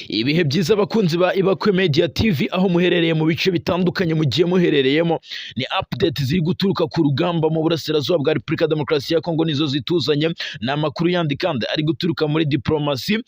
Ibihe byiza abakunzi ba Ibakwe Media TV aho muherereye mu bice bitandukanye mugiye muherereyemo, ni update ziri guturuka ku rugamba mu burasirazuba bwa Repubulika Demokarasi ya Kongo nizo zituzanye. Ni amakuru yandi kandi ari guturuka muri diplomasi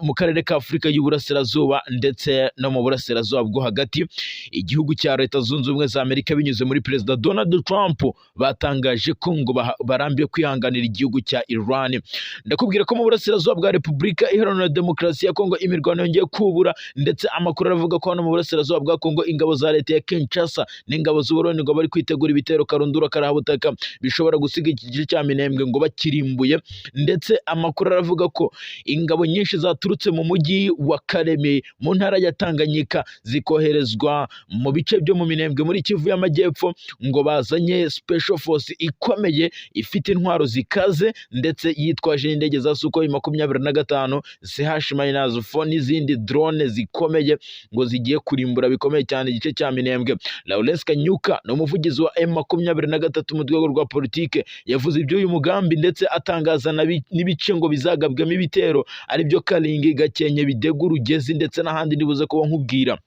mu karere ka Afurika y'Uburasirazuba ndetse no mu burasirazuba bwo hagati. Igihugu cya Leta Zunze Ubumwe za Amerika binyuze muri Perezida Donald Trump batangaje ko ngo barambiye kwihanganira igihugu cya Iran. Ndakubwira ko mu burasirazuba bwa Repubulika Iharanira Demokarasi ya Kongo imirwano yongeye kubura, ndetse amakuru aravuga ko hano mu burasirazuba bwa Kongo ingabo za leta ya Kinshasa n'ingabo z'Uburundi ngo bari kwitegura ibitero karundura karahabutaka bishobora gusiga iki gice cya Minembwe ngo bakirimbuye. Ndetse amakuru aravuga ko ingabo nyinshi zaturutse mu mujyi wa Kareme mu ntara ya Tanganyika zikoherezwa mu bice byo mu Minembwe muri Kivu y'Amajyepfo, ngo bazanye special force ikomeye ifite intwaro zikaze ndetse yitwaje n'indege za Sukhoi 25 CH-4 n'izindi drone zikomeye ngo zigiye kurimbura bikomeye cyane igice cya Minembwe. Lawrence Kanyuka ni umuvugizi wa M23 mu rwego rwa politike yavuze iby'uyu mugambi ndetse atangaza n'ibice ngo bizagabwamo ibitero ari byo Kalingi, Gakenke, Bidegu, Rugezi ndetse n'ahandi ndibuze kuba nkubwira.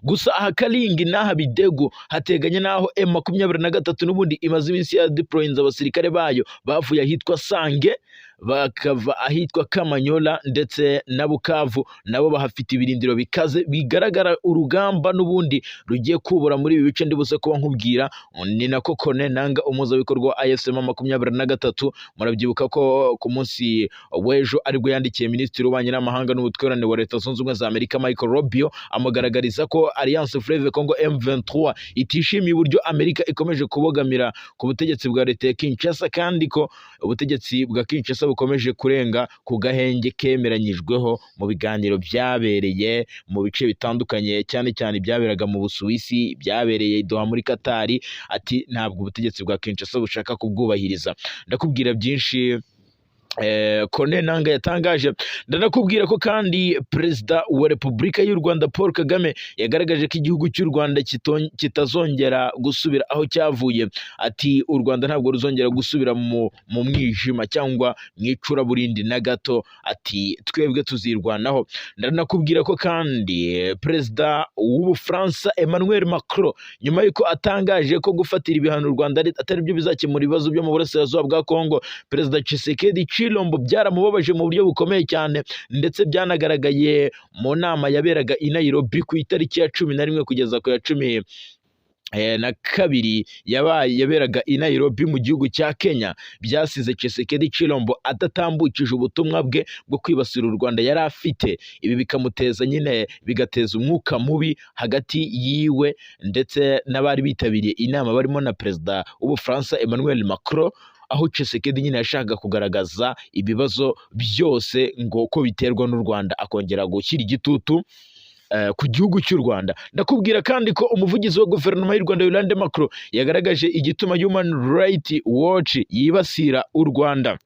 Gusa aha Kalingi n'aha Bidegu hateganye n'aho M23 n'ubundi imaze iminsi ya deploying abasirikare bayo bavuye ahitwa Sange bakava ahitwa Kamanyola ndetse na Bukavu, nabo bahafite ibirindiro bikaze bigaragara urugamba n'ubundi rugiye kubura muri ibi bice ndibuse kuba nkubwira. Ni nako Kone Nanga umuzabikorwa wa AFC 23 murabyibuka ko ku munsi w'ejo aribwo yandikiye Minisitiri w'Ububanyi n'Amahanga n'Ubutwererane wa Leta Zunze Ubumwe za Amerika Michael Rubio amugaragariza ko Alliance Fleuve Congo M23 itishimiye uburyo Amerika ikomeje kubogamira ku butegetsi bwa leta ya Kinshasa, kandi ko ubutegetsi bwa Kinshasa bukomeje kurenga ku gahenge kemeranyijweho mu biganiro byabereye mu bice bitandukanye, cyane cyane byaberaga mu Busuwisi, byabereye i Doha muri Katari. Ati ntabwo ubutegetsi bwa Kinshasa bushaka kubwubahiriza. Ndakubwira byinshi Kone Nanga yatangaje. Ndanakubwira ko kandi Perezida wa Repubulika y'u Rwanda Paul Kagame yagaragaje ko igihugu cy'u Rwanda kitazongera gusubira aho cyavuye. Ati u Rwanda ntabwo ruzongera gusubira mu mwijima cyangwa mu icuraburindi na gato. Ati twebwe tuzirwanaho. Ndanakubwira ko kandi Perezida w'Ubufaransa Emmanuel Macron nyuma yuko atangaje ko gufatira ibihano u Rwanda atari byo bizakemura ibibazo byo mu burasirazuba bwa Kongo, Perezida Tshisekedi Chilombo byaramubabaje mu buryo bukomeye cyane, ndetse byanagaragaye mu nama yaberaga i Nairobi ku itariki ya 11 kugeza ku ya 12 yaberaga i Nairobi mu gihugu cya Kenya. Byasize Tshisekedi Chilombo adatambukije ubutumwa bwe bwo kwibasira u Rwanda yari afite. Ibi bikamuteza bigateza umwuka mubi hagati yiwe ndetse n'abari bitabiriye inama barimo na Perezida w'Ubufaransa Emmanuel Macron, aho Tshisekedi nyine yashaka kugaragaza ibibazo byose ngo ko biterwa n'u Rwanda, akongera gushyira igitutu ku gihugu cy'u Rwanda. Ndakubwira kandi ko umuvugizi wa guverinoma y'u Rwanda Yolande Macron yagaragaje igituma Human Rights Watch yibasira u Rwanda.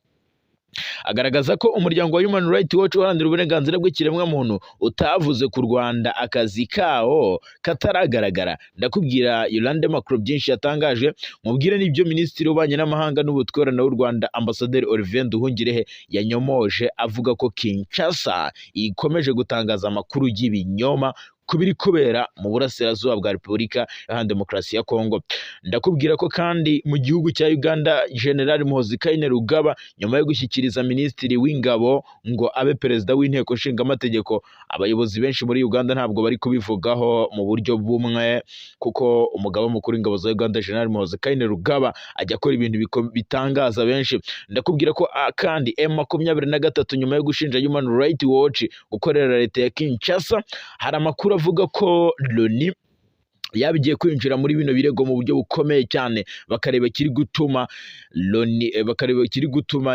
Agaragaza ko umuryango wa Human Rights Watch uharanira uburenganzira bw'ikiremwamuntu utavuze ku Rwanda akazi kawo kataragaragara. Ndakubwira Yolande Macron byinshi yatangaje, mubwire n'ibyo Minisitiri w'Ububanyi n'Amahanga n'Ubutwererane w'u Rwanda Ambasaderi Olivier Nduhungirehe yanyomoje avuga ko Kinshasa ikomeje gutangaza amakuru y'ibinyoma kubiri kubera mu burasirazuba bwa Repubulika Iharanira Demokarasi ya Kongo. Ndakubwira ko kandi mu gihugu cya Uganda General Muhoozi Kainerugaba nyuma yo gushyikiriza Minisitiri w'Ingabo ngo abe Perezida w'Inteko Nshingamategeko, abayobozi benshi muri Uganda ntabwo bari kubivugaho mu buryo bumwe, kuko umugaba mukuru w'ingabo za Uganda General Muhoozi Kainerugaba ajya akora ibintu bitangaza benshi. Ndakubwira ko kandi M23 nyuma yo gushinja Human Rights Watch gukorera leta ya Kinshasa, hari amakuru avuga ko Loni yabigiye kwinjira muri bino birego mu buryo bukomeye cyane, bakareba kiri gutuma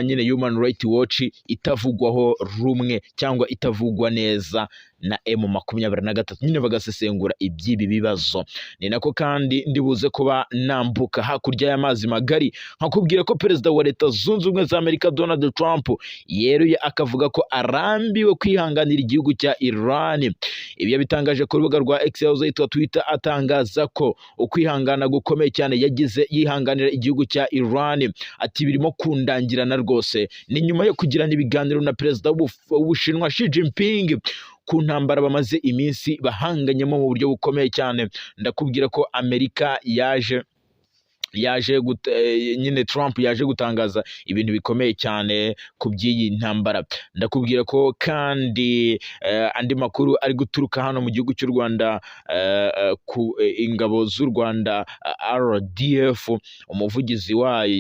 nyine Human Rights Watch itavugwaho rumwe cyangwa itavugwa neza na M23, nyine bagasesengura iby'ibi bibazo. Ni nako kandi ndibuze kuba nambuka hakurya y'amazi magari nkakubwira ko Perezida wa Leta Zunze Ubumwe za Amerika Donald Trump yeruye akavuga ko arambiwe kwihanganira igihugu cya Iran. Ibi yabitangaje ku rubuga rwa X yitwa Twitter, atanga atangaza ko ukwihangana gukomeye cyane yagize yihanganira igihugu cya Iran ati birimo kundangirana rwose. Ni nyuma yo kugirana ibiganiro na perezida w'Ubushinwa Xi Jinping ku ntambara bamaze iminsi bahanganyemo mu buryo bukomeye cyane. Ndakubwira ko Amerika nyine Trump yaje gutangaza ibintu bikomeye cyane ku by'iyi ntambara. Ndakubwira ko kandi andi makuru ari guturuka hano mu gihugu cy'u Rwanda ku ingabo z'u Rwanda RDF, umuvugizi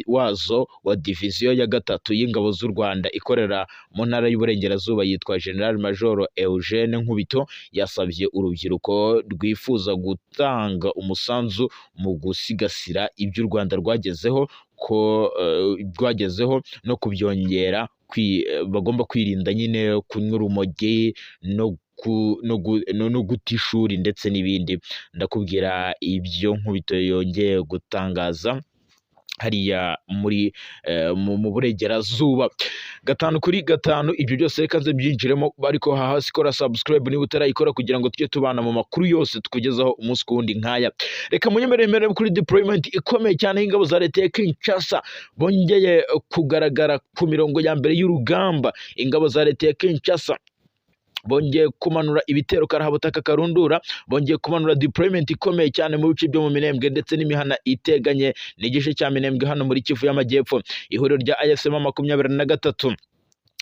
wazo wa diviziyo ya gatatu y'ingabo z'u Rwanda ikorera mu ntara y'Uburengerazuba yitwa General Major Eugene Nkubito yasabye urubyiruko rwifuza gutanga umusanzu mu gusigasira ibyo u Rwanda rwagezeho no kubyongera, bagomba kwirinda nyine kunywa urumogi no guta ishuri ndetse n'ibindi. Ndakubwira ibyo Nkubito yongeye gutangaza hariya mu Burengerazuba. 5 ibyo byose reka nze byinjiremo, ariko hasi kora subscribe niba utarayikora kugira ngo tujye tubana mu makuru yose tukugezaho umunsi ku wundi nkaya. Reka munyemerere kuri deployment ikomeye cyane y'ingabo za leta ya Kinshasa bongeye kugaragara ku mirongo ya mbere y'urugamba. Ingabo za leta ya Kinshasa bongeye kumanura ibitero karahabutaka karundura, bongeye kumanura deployment ikomeye cyane mu bice byo mu Minembwe ndetse n'imihana iteganye n'igice cya Minembwe hano muri Kivu y'Amajyepfo. Ihuriro rya AFC 23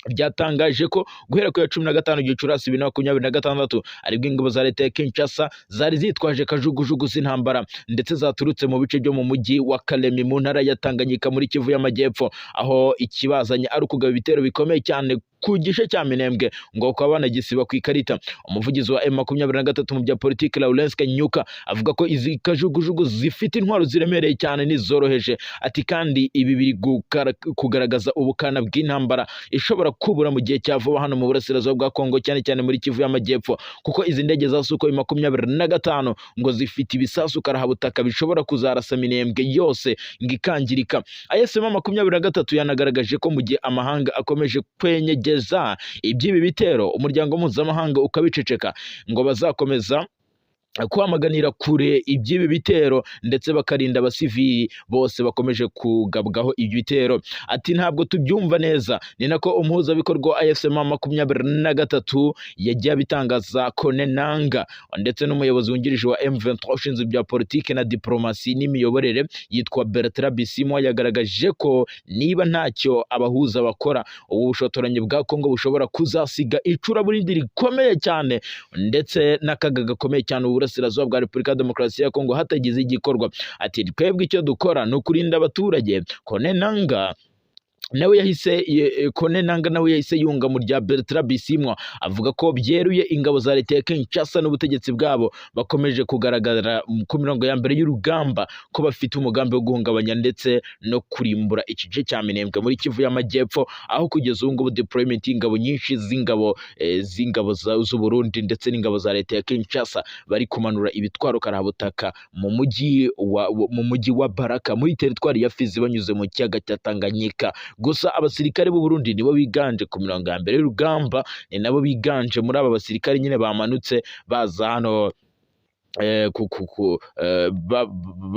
byatangaje ko guhera ku ya 15 Gicurasi 2026 aribwo ingabo za leta ya Kinshasa zari zitwaje kajugujugu z'intambara ndetse zaturutse mu bice byo mu mujyi wa Kalemi mu ntara ya Tanganyika muri Kivu y'Amajyepfo, aho ikibazanye ari ukugaba ibitero bikomeye cyane ku gice cya Minembwe ngo kwa banagisiba ku ikarita. Umuvugizi wa M23 mu bya politiki Lawrence Kanyuka avuga ko izi kajugujugu zifite intwaro ziremereye cyane n'izoroheje, ati kandi ibi biri kugaragaza ubukana bw'intambara ishobora kubura mu gihe cya vuba hano mu burasirazuba bwa Kongo, cyane cyane muri Kivu y'Amajyepfo, kuko izi ndege za Sukhoi 25 ngo zifite ibisasu karahabutaka bishobora kuzarasa Minembwe yose ngikangirika. AFC 23 yanagaragaje ko mu gihe amahanga akomeje kwenyegeza iby'ibi bitero umuryango mpuzamahanga ukabiceceka, ngo bazakomeza kwamaganira kure iby'ibi bitero ndetse bakarinda abasivili bose bakomeje kugabwaho ibyo bitero. Ati ntabwo tubyumva neza. Ni nako umuhuzabikorwa wa AFC 23 yagiye abitangaza. Konenanga ndetse n'umuyobozi wungirije wa M23 ushinzwe bya politiki na diplomasi n'imiyoborere yitwa Bertrand Bisimwa yagaragaje ko niba ntacyo abahuza bakora, ubu bushotoranyi bwa Kongo bushobora kuzasiga icuraburindi rikomeye cyane ndetse n'akaga gakomeye cyane uburasirazuba bwa Repubulika ya Demokarasi ya Kongo hatagize igikorwa. Ati twebwe icyo dukora ni ukurinda abaturage. Konenanga nawe yahise yunga mu rya Bertrand Bisimwa avuga ko byeruye ingabo za leta ya Kinshasa n'ubutegetsi bwabo bakomeje kugaragara ku mirongo ya mbere y'urugamba ko bafite umugambi wo guhungabanya ndetse no kurimbura igice cya Minembwe muri Kivu y'Amajyepfo, aho kugeza ubu ngubu deployment y'ingabo nyinshi z'ingabo z'u Burundi ndetse n'ingabo za leta ya Kinshasa bari kumanura ibitwaro karahabutaka mu mujyi wa Baraka muri teritwari ya Fizi banyuze mu kiyaga cya Tanganyika. Gusa abasirikare b'u Burundi nibo biganje ku mirongo ya mbere y'urugamba, ni nabo biganje muri aba basirikare nyine bamanutse baza hano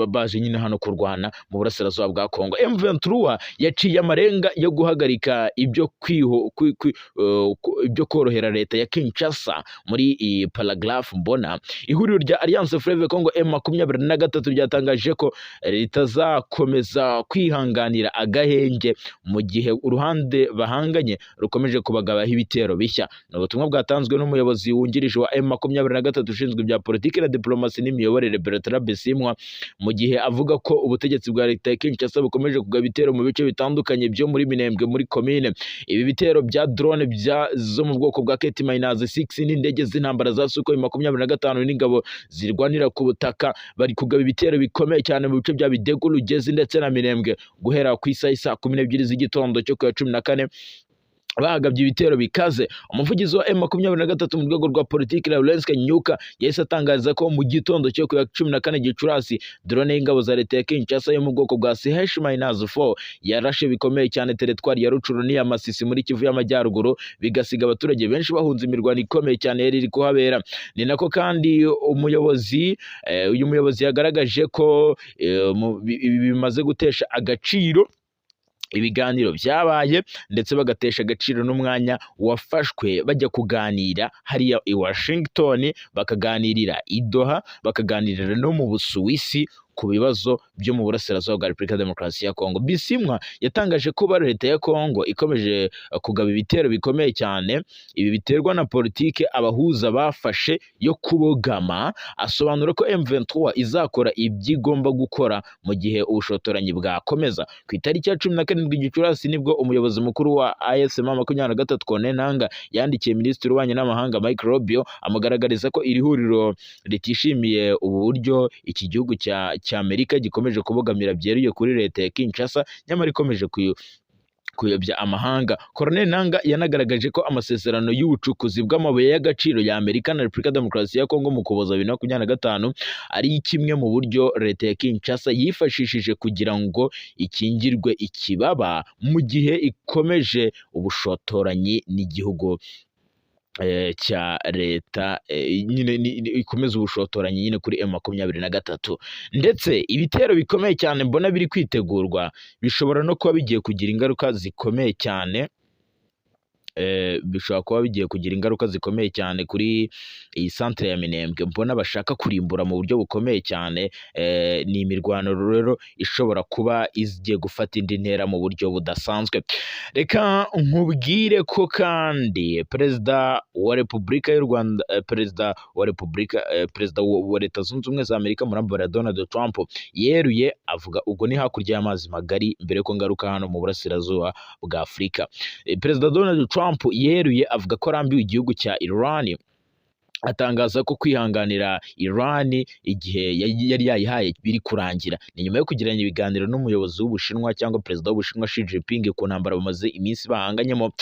baje nyine hano kurwana mu burasirazuba bwa Kongo. M23 yaciye amarenga yo guhagarika ibyo korohera leta ya Kinshasa muri paragraph mbona. Ihuriro rya Alliance Fleuve Congo M23 ryatangaje ko ritazakomeza kwihanganira agahenge mu gihe uruhande bahanganye rukomeje kubagabaho ibitero bishya. Ni ubutumwa bwatanzwe n'umuyobozi wungirije wa M23 ushinzwe bya politiki na diplomasi n'imiyoborere Bertrand Bisimwa mu gihe avuga ko ubutegetsi bwa leta ya Kinshasa bukomeje kugaba ibitero mu bice bitandukanye byo muri Minembwe muri commune. Ibi bitero bya drone zo mu bwoko bwa KT-6 n'indege z'intambara za Sukhoi 25 n'ingabo zirwanira ku butaka bari kugaba ibitero bikomeye cyane mu bice bya Bidego, Rugezi ndetse na Minembwe guhera ku isaha 12 z'igitondo cyo ku ya 14 bagabye ibitero bikaze. Umuvugizi wa M23 mu rwego rwa politiki Lawrence Kanyuka yahise atangaza ko mu gitondo cyo ku ya 14 Gicurasi drone y'ingabo za leta ya Kinshasa yo mu bwoko bwa CH-4 yarashe bikomeye cyane teritwari ya Rucuru n'iya Masisi muri Kivu y'Amajyaruguru, bigasiga abaturage benshi bahunze imirwano ikomeye cyane yari iri kuhabera. Ni nako kandi uyu muyobozi yagaragaje ko bimaze gutesha agaciro ibiganiro byabaye, ndetse bagatesha agaciro n'umwanya wafashwe bajya kuganira hariya i Washington, bakaganirira i Doha, bakaganirira no mu Busuwisi ku bibazo byo mu burasirazuba bwa Repubulika Demokarasi ya Kongo. Bisimwa yatangaje ko leta ya Kongo ikomeje kugaba ibitero bikomeye cyane, ibi biterwa na politike abahuza bafashe yo kubogama. Asobanura ko M23 izakora ibyo igomba gukora mu gihe ubushotoranyi bwakomeza. Ku itariki ya 17 Gicurasi nibwo umuyobozi mukuru wa ASM 23 Corneille Nangaa yandikiye Minisitiri w'Ububanyi n'Amahanga Mike Rubio amugaragariza ko iri huriro ritishimiye ubu buryo iki gihugu cya Amerika gikomeje kubogamira byeruye kuri leta ya Kinshasa, nyamara ikomeje kuyobya amahanga. Corneille Nangaa yanagaragaje ko amasezerano y'ubucukuzi bw'amabuye y'agaciro ya Amerika na Repubulika Demokarasi ya Kongo mu Kuboza 2025 ari kimwe mu buryo leta ya Kinshasa yifashishije kugira ngo ikingirwe ikibaba mu gihe ikomeje ubushotoranyi n'igihugu cya leta nyine ikomeza ubushotoranyi nyine kuri M23. Ndetse ibitero bikomeye cyane mbona biri kwitegurwa bishobora no kuba bigiye kugira ingaruka zikomeye cyane, kuri iyi centre ya Minembwe mbona bashaka kurimbura mu buryo bukomeye cyane. Ni imirwano rero ishobora kuba igiye gufata indi ntera mu buryo budasanzwe. Reka nkubwire ko kandi perezida wa Repubulika y'u Rwanda, perezida wa Leta Zunze Ubumwe za Amerika Murambara Donald Trump yeruye avuga, ubwo ni hakurya y'amazi magari, mbere ko ngaruka hano mu burasirazuba bwa Afurika. Perezida Donald Trump yeruye avuga ko arambiwe igihugu cya Iran, atangaza ko kwihanganira Iran igihe yari yayihaye biri kurangira. Ni nyuma yo kugirana ibiganiro n'umuyobozi w'Ubushinwa cyangwa perezida w'Ubushinwa Xi Jinping ku ntambara bamaze iminsi bahanganyemo.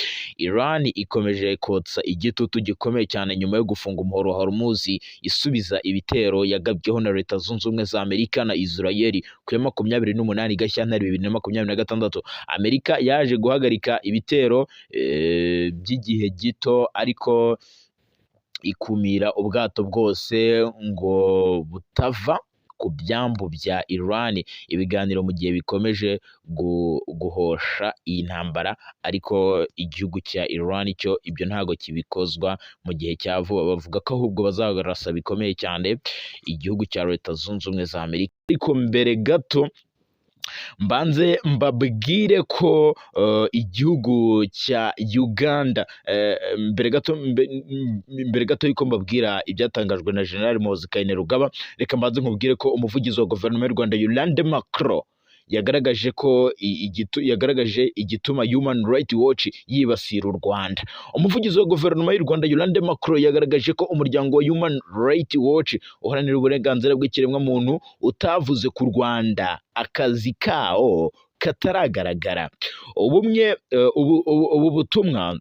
Iran ikomeje kotsa igitutu gikomeye cyane nyuma yo gufunga umuhoro wa Hormuz, isubiza ibitero yagabyeho na Leta Zunze Ubumwe za Amerika na Israel ku ya 28 Gashyantare 2026. Amerika yaje guhagarika ibitero by'igihe gito, ariko ikumira ubwato bwose ngo butava ku byambu bya Iran. Ibiganiro mu gihe bikomeje guhosha iyi ntambara, ariko igihugu cya Iran cyo ibyo ntago kibikozwa mu gihe cya vuba. Bavuga ko ahubwo bazagarasa bikomeye cyane igihugu cya Leta Zunze Ubumwe za Amerika. Ariko mbere gato mbanze mbabwire ko igihugu cya Uganda, mbere gato yuko mbabwira ibyatangajwe na General Muhoozi Kainerugaba, reka mbanze nkubwire ko umuvugizi wa guverinoma y'u Rwanda Yolande Macron yagaragaje igituma Human Rights Watch yibasira u Rwanda. Umuvugizi wa guverinoma y'u Rwanda Yolande Macron yagaragaje ko umuryango wa Human Rights Watch uharanira uburenganzira bw'ikiremwamuntu utavuze ku Rwanda akazi kawo kataragaragara. Ubu butumwa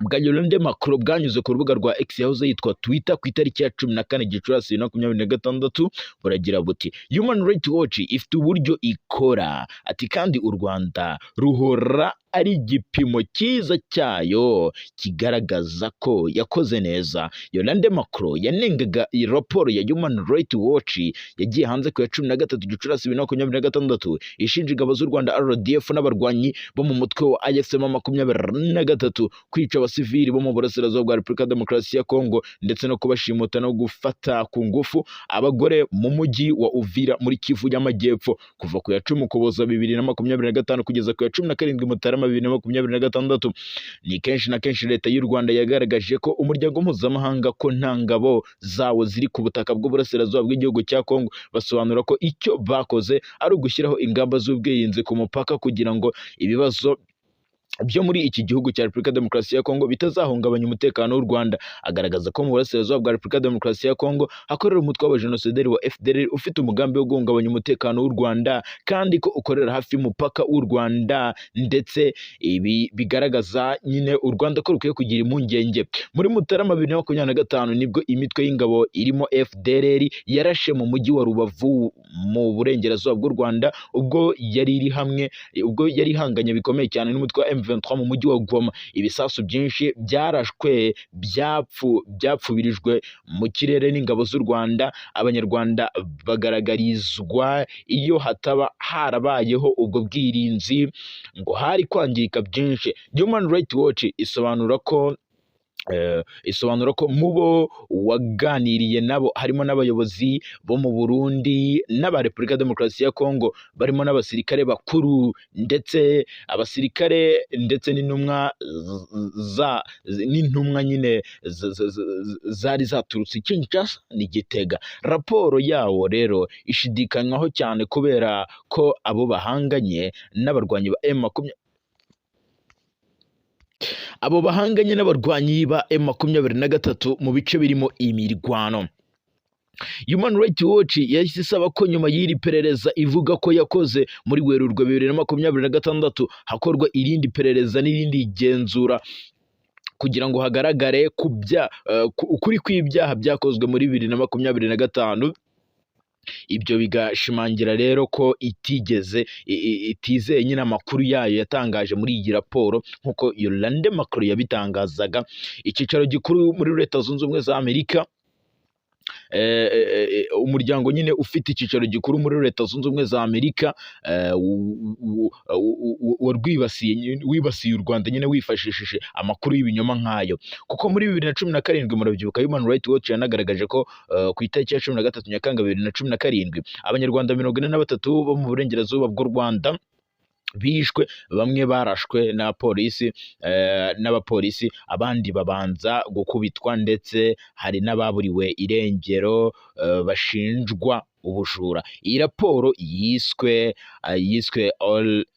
bwa Yolande Macron bwanyuze ku rubuga rwa X yahoze yitwa Twitter ku itariki ya 14 Gicurasi 2026, buragira buti Human Rights Watch ifite uburyo ikora, ati kandi u Rwanda ruhora ari igipimo cyiza cyayo kigaragaza ko yakoze neza. Yolande Macron yanengaga iyi raporo ya Human Rights Watch yagiye hanze ku ya 13 Gicurasi 2026 ishinja ingabo z'u Rwanda RDF n'abarwanyi bo mu mutwe wa AFC 23 kwica abasivili bo mu burasirazuba bwa Repubulika Demokarasi ya Kongo, ndetse no kubashimuta no gufata ku ngufu abagore mu mujyi wa Uvira muri Kivu y'Amajyepfo kuva ku ya 10 Ukuboza 2025 kugeza ku ya 17 Mutarama 2026. Ni kenshi na kenshi leta y'u Rwanda yagaragaje ko umuryango mpuzamahanga ko nta ngabo zawo ziri ku butaka bw'uburasirazuba bw'igihugu cya Kongo. Basobanura ko icyo bakoze ari ugushyiraho ingamba z'ubwirinzi ku mupaka kugira ngo ibibazo byo muri iki gihugu cya Repubulika Demokarasi ya Kongo bitazahungabanya umutekano w'u Rwanda. Agaragaza ko mu burasirazuba bwa Repubulika Demokarasi ya Kongo hakorera umutwe w'abajenosideri wa FDLR ufite umugambi wo guhungabanya umutekano w'u Rwanda, kandi ko ukorera hafi y'umupaka w'u Rwanda, ndetse ibi bigaragaza nyine u Rwanda ko rukwiye kugira impungenge. Muri Mutarama 2025 nibwo imitwe y'ingabo irimo FDLR yarashe mu mujyi wa Rubavu mu burengerazuba bw'u Rwanda, ubwo yari ihanganye bikomeye cyane n'umutwe wa M23 mu mujyi wa Goma. Ibisasu byinshi byarashwe byapfubirijwe mu kirere n'ingabo z'u Rwanda. Abanyarwanda bagaragarizwa iyo hataba harabayeho ubwo bwirinzi ngo hari kwangirika byinshi. Human Rights Watch isobanura ko mu bo waganiriye nabo harimo n'abayobozi bo mu Burundi n'aba Repubulika Demokarasi ya Kongo, barimo n'abasirikare bakuru ndetse n'intumwa nyine zari zaturutse Kinshasa n'Igitega. Raporo yawo rero ishidikanywaho cyane kubera ko abo bahanganye n'abarwanyi ba M23 mu bice birimo imirwano. Human Rights Watch yahise isaba ko nyuma y'iri perereza ivuga ko yakoze muri Werurwe 2026 hakorwa irindi perereza n'irindi genzura kugira ngo hagaragare ukuri kw'ibyaha byakozwe muri 2025. Ibyo bigashimangira rero ko itizeye nyine amakuru yayo yatangaje muri iyi raporo, nk'uko Yolande Macron yabitangazaga. Icyicaro gikuru muri Leta Zunze Ubumwe za Amerika, umuryango nyine ufite icyicaro gikuru muri Leta Zunze Ubumwe za Amerika wibasiye u Rwanda nyine wifashishije amakuru y'ibinyoma nk'ayo, kuko muri 2017 murabyibuka Human Rights Watch yanagaragaje ko ku itariki ya 13 Nyakanga 2017 Abanyarwanda 43 bo mu burengerazuba bw'u Rwanda bishwe, bamwe barashwe n'abapolisi, abandi babanza gukubitwa, ndetse hari n'ababuriwe irengero bashinjwa ubujura. Iyi raporo yiswe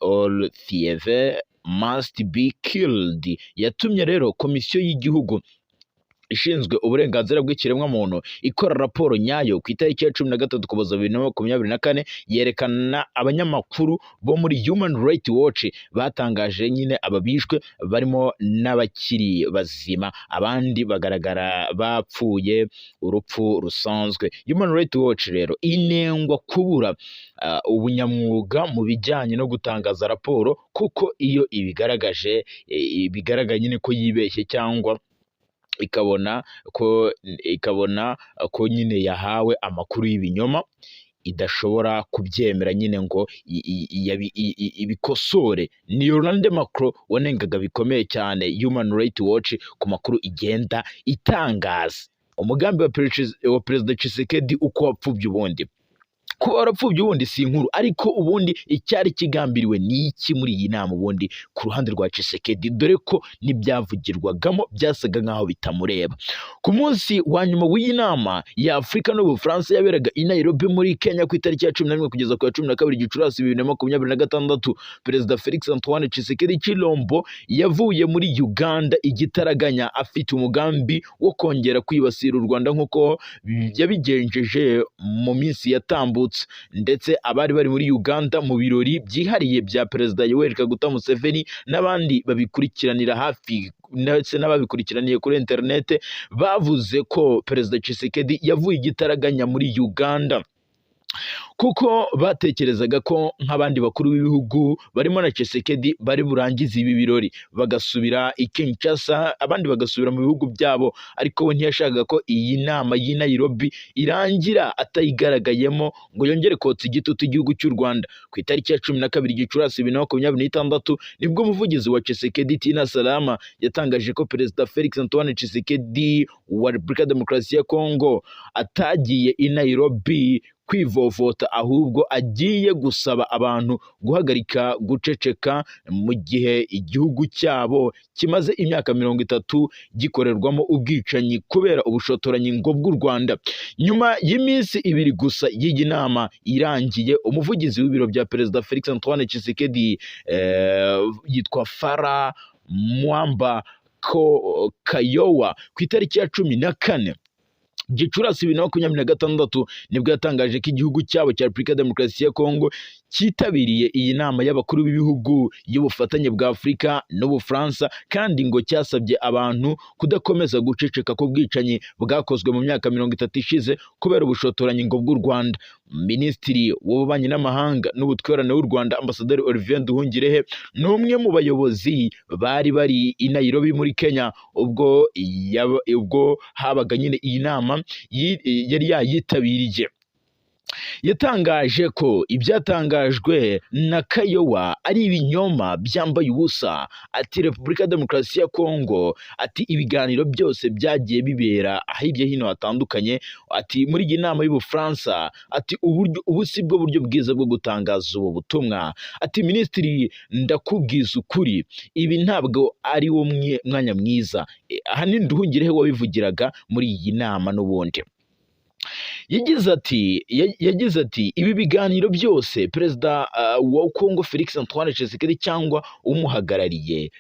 all thieves must be killed yatumye rero komisiyo y'igihugu ishinzwe uburenganzira bw'ikiremwamuntu ikora raporo nyayo ku itariki ya 13 Ukuboza 2024 yerekana abanyamakuru bo muri Human Rights Watch batangaje nyine ababishwe barimo n'abakiri bazima, abandi bagaragara bapfuye urupfu rusanzwe. Human Rights Watch rero inengwa kubura ubunyamwuga mu bijyanye no gutangaza raporo, kuko iyo ibigaragaye nyine ko yibeshye cyangwa ikabona ko nyine yahawe amakuru y'ibinyoma, idashobora kubyemera nyine ngo ibikosore. Ni Yolande Macron wanengaga bikomeye cyane Human Rights Watch ku makuru igenda itangaza. Umugambi wa Perezida Tshisekedi uko wapfubye ubundi, kuba warapfubye ubundi si inkuru, ariko ubundi icyari kigambiriwe ni iki muri iyi nama ubundi ku ruhande rwa Tshisekedi, dore ko n'ibyavugirwagamo byasaga nk'aho bitamureba. Ku munsi wa nyuma w'iyi nama ya Afurika n'Ubufaransa yaberaga i Nairobi muri Kenya ku itariki ya 11 kugeza ku ya 12 Gicurasi 2026, Perezida Felix Antoine Tshisekedi Chilombo yavuye muri Uganda igitaraganya, afite umugambi wo kongera kwibasira u Rwanda nk'uko yabigenjeje mu minsi yatambutse, ndetse abari bari muri Uganda mu birori byihariye bya Perezida Yoweri Kaguta Museveni n'abandi babikurikiranira hafi ndetse n'ababikurikiraniye kuri interinete bavuze ko Perezida Tshisekedi yavuye igitaraganya muri Uganda, kuko batekerezaga ko nk'abandi bakuru b'ibihugu barimo na Tshisekedi bari burangize ibi birori bagasubira i Kinshasa, abandi bagasubira mu bihugu byabo, ariko we ntiyashakaga ko iyi nama y'i Nairobi irangira atayigaragayemo ngo yongere kotsa igitutu igihugu cy'u Rwanda. Ku itariki ya 12 Gicurasi 2026 nibwo umuvugizi wa Tshisekedi Tina Salama yatangaje ko Perezida Felix Antoine Tshisekedi wa Repubulika Demokarasi ya Kongo atagiye i Nairobi kwivovota, ahubwo agiye gusaba abantu guhagarika guceceka mu gihe igihugu cyabo kimaze imyaka 30 gikorerwamo ubwicanyi kubera ubushotoranyi ngo bw'u Rwanda. Nyuma y'iminsi 2 gusa y'iyi nama irangiye, umuvugizi w'ibiro bya Perezida Felix Antoine Tshisekedi yitwa Fara Mwamba Kayowa ku itariki ya 14 Gicurasi 2026 nibwo yatangaje ko igihugu cyabo cya Repubulika ya Demokarasi ya Kongo cyitabiriye iyi nama y'abakuru b'ibihugu y'ubufatanye bwa Afurika n'Ubufaransa, kandi ngo cyasabye abantu kudakomeza guceceka ku bwicanyi bwakozwe mu myaka 30 ishize kubera ubushotoranyi ngo bw'u Rwanda. Minisitiri w'ububanyi n'amahanga n'ubutwererane w'u Rwanda Ambasaderi Olivier Nduhungirehe ni umwe mu bayobozi bari i Nairobi muri Kenya ubwo habaga nyine iyi nama yari yayitabiriye. Yatangaje ko ibyatangajwe na Kayowa ari ibinyoma byambaye ubusa. Ati Repubulika ya Demokarasi ya Kongo, ati ibiganiro byose byagiye bibera ahibye hino hatandukanye, ati muri iyi nama y'Ubufaransa, ati ubu si bwo buryo bwiza bwo gutangaza ubu butumwa. Ati Minisitiri, ndakubwiza ukuri, ibi ntabwo ari wo mwanya mwiza. Ahanini Nduhungirehe wabivugiraga muri iyi nama n'ubundi. Yagize ati ibi biganiro byose Perezida wa Kongo Felix Antoine Tshisekedi cyangwa umuhagarariye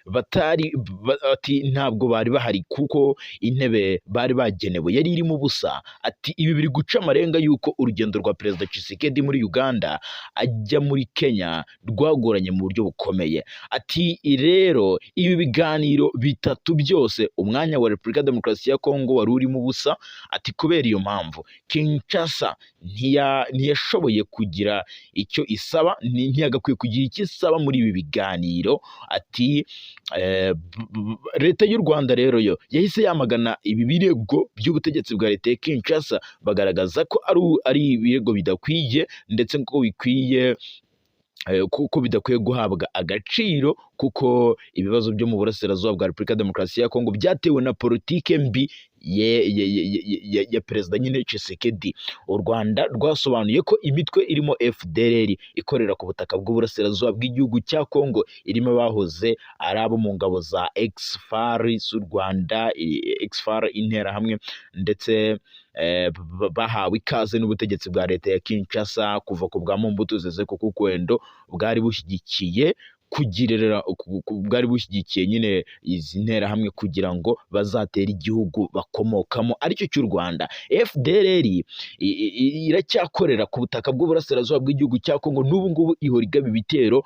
ati ntabwo bari bahari kuko intebe bari bagenewe yari irimo ubusa. Ati ibi biri guca amarenga yuko urugendo rwa Perezida Tshisekedi muri Uganda ajya muri Kenya rwagoranye mu buryo bukomeye. Ati rero ibi biganiro bitatu byose umwanya wa Repubulika ya Demokarasi ya Kongo wari urimo ubusa. Ati kubera iyo mpamvu Kinshasa ntiyashoboye kugira icyo isaba, ntiyagakwiye kugira icyo isaba muri ibi biganiro. Ati leta y'u Rwanda rero yo yahise yamagana ibi birego by'ubutegetsi bwa leta ya Kinshasa, bagaragaza ko ari ibirego bidakwiye ndetse kuko bidakwiye guhabwa agaciro, kuko ibibazo byo mu burasirazuba bwa Repubulika ya Demokarasi ya Kongo byatewe na politike mbi ya Perezida nyine Tshisekedi. U Rwanda rwasobanuye ko imitwe irimo FDLR ikorera ku butaka bw'uburasirazuba bw'igihugu cya Kongo irimo bahoze ari abo mu ngabo za EXFAR z'u Rwanda, EXFAR Interahamwe, ndetse bahawe ikaze n'ubutegetsi bwa leta ya Kinshasa kuva ku bwa Mobutu Sese Kukwendo bwari bushyigikiye nyine izi nterahamwe kugira ngo bazatera igihugu bakomokamo aricyo cy'u Rwanda. FDLR iracyakorera ku butaka bw'uburasirazuba bw'igihugu cya Kongo, n'ubu ngubu ihora igaba ibitero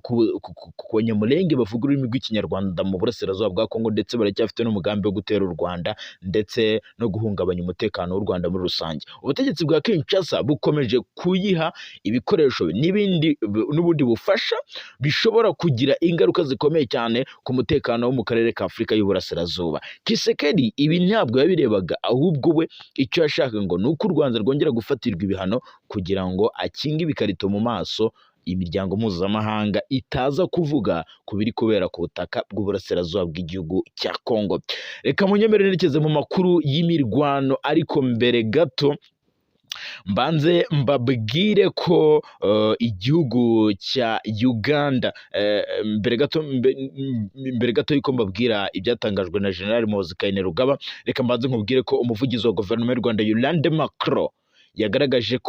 ku banyamulenge bavuga ururimi rw'ikinyarwanda mu burasirazuba bwa Kongo, ndetse baracyafite n'umugambi wo gutera u Rwanda ndetse no guhungabanya umutekano w'u Rwanda muri rusange. Ubutegetsi bwa Kinshasa bukomeje kuyiha ibikoresho n'ubundi bufasha bishobora kugira ingaruka zikomeye cyane ku mutekano wo mu karere ka Afurika y'Uburasirazuba. Tshisekedi ibi ntabwo yabirebaga, ahubwo we icyo yashaka ngo ni uko u Rwanda rwongera gufatirwa ibihano kugira ngo akinge ibikarito mu maso imiryango mpuzamahanga itaza kuvuga ku biri kubera ku butaka bw'uburasirazuba bw'igihugu cya Kongo. Reka munyemerere nerekeze mu makuru y'imirwano, ariko mbere gato mbanze mbabwire ko igihugu cya Uganda, mbere gato yuko mbabwira ibyatangajwe na General Muhoozi Kainerugaba, reka mbanze nkubwire ko umuvugizi wa guverinoma y'u Rwanda Yolande Macron yagaragaje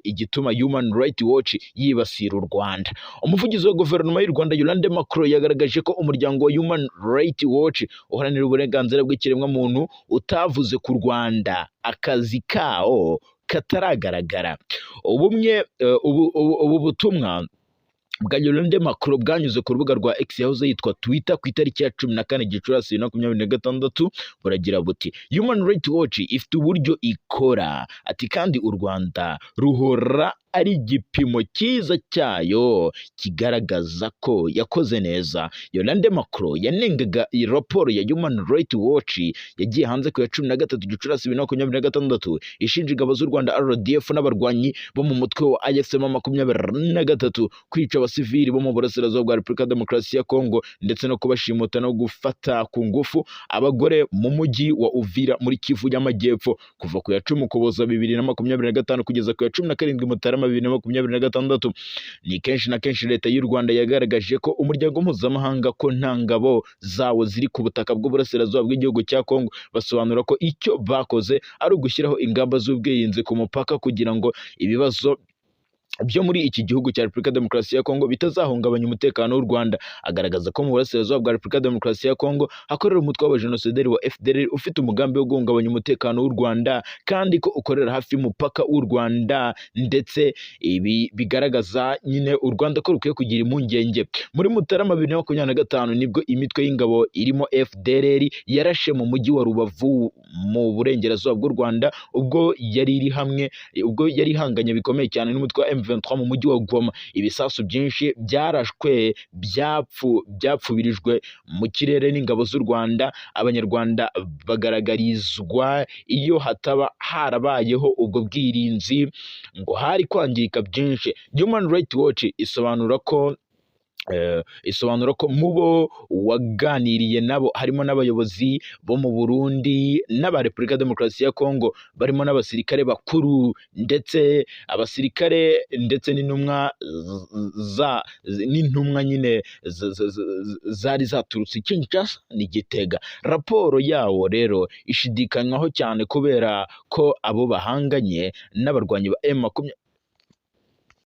igituma Human Rights Watch yibasira u Rwanda. Umuvugizi wa guverinoma y'u Rwanda Yolande Macron yagaragaje ko umuryango wa Human Rights Watch uharanira uburenganzira bw'ikiremwamuntu utavuze ku Rwanda akazi kawo kataragaragara. Ubu butumwa bwa Yolande Macron bwanyuze ku rubuga rwa X yahoze yitwa Twitter ku itariki ya 14 Gicurasi 2026, buragira buti Human Rights Watch ifite uburyo ikora, ati kandi u Rwanda ruhora ari igipimo cyiza cyayo kigaragaza ko yakoze neza. Yolande Macron yanengaga iyi raporo ya Human Rights Watch yagiye hanze ku ya 13 Gicurasi 2026 ishinja ingabo z'u Rwanda RDF n'abarwanyi bo mu mutwe wa AFC M23 kwica abasivili bo mu burasirazuba bwa Repubulika ya Demokarasi ya Kongo ndetse no kubashimuta no gufata ku ngufu abagore mu mujyi wa Uvira muri Kivu y'Amajyepfo kuva ku ya 10 Ukuboza 2025 kugeza ku ya 17 Mutarama 2026. Ni kenshi na kenshi leta y'u Rwanda yagaragaje ko umuryango mpuzamahanga ko nta ngabo zawo ziri ku butaka bw'uburasirazuba bw'igihugu cya Kongo, basobanura ko icyo bakoze ari ugushyiraho ingamba z'ubwirinzi ku mupaka kugira ngo ibibazo byo muri iki gihugu cya Repubulika ya Demokarasi ya Kongo bitazahungabanya umutekano w'u Rwanda. Agaragaza ko mu burasirazuba bwa Repubulika ya Demokarasi ya Kongo hakorera umutwe w'abajenosideri wa FDLR ufite umugambi wo guhungabanya umutekano w'u Rwanda kandi ko ukorera hafi y'umupaka w'u Rwanda, ndetse ibi bigaragaza nyine u Rwanda ko rukwiye kugira impungenge. Muri Mutarama 2025 nibwo imitwe y'ingabo irimo FDLR yarashe mu mujyi wa Rubavu mu burengerazuba bw'u Rwanda ubwo yari ihanganye bikomeye cyane n'umutwe wa M23 mu mujyi wa Goma. Ibisasu byinshi byarashwe byapfubirijwe mu kirere n'ingabo z'u Rwanda. Abanyarwanda bagaragarizwa iyo hataba harabayeho ubwo bwirinzi ngo hari kwangirika byinshi. Human Rights Watch isobanura ko mubo waganiriye nabo harimo n'abayobozi bo mu Burundi n'aba Repubulika ya Demokarasi ya Kongo, barimo n'abasirikare bakuru ndetse n'intumwa nyine zari zaturutse Kinshasa n'Igitega. Raporo yawo rero ishidikanywaho cyane kubera ko abo bahanganye n'abarwanyi ba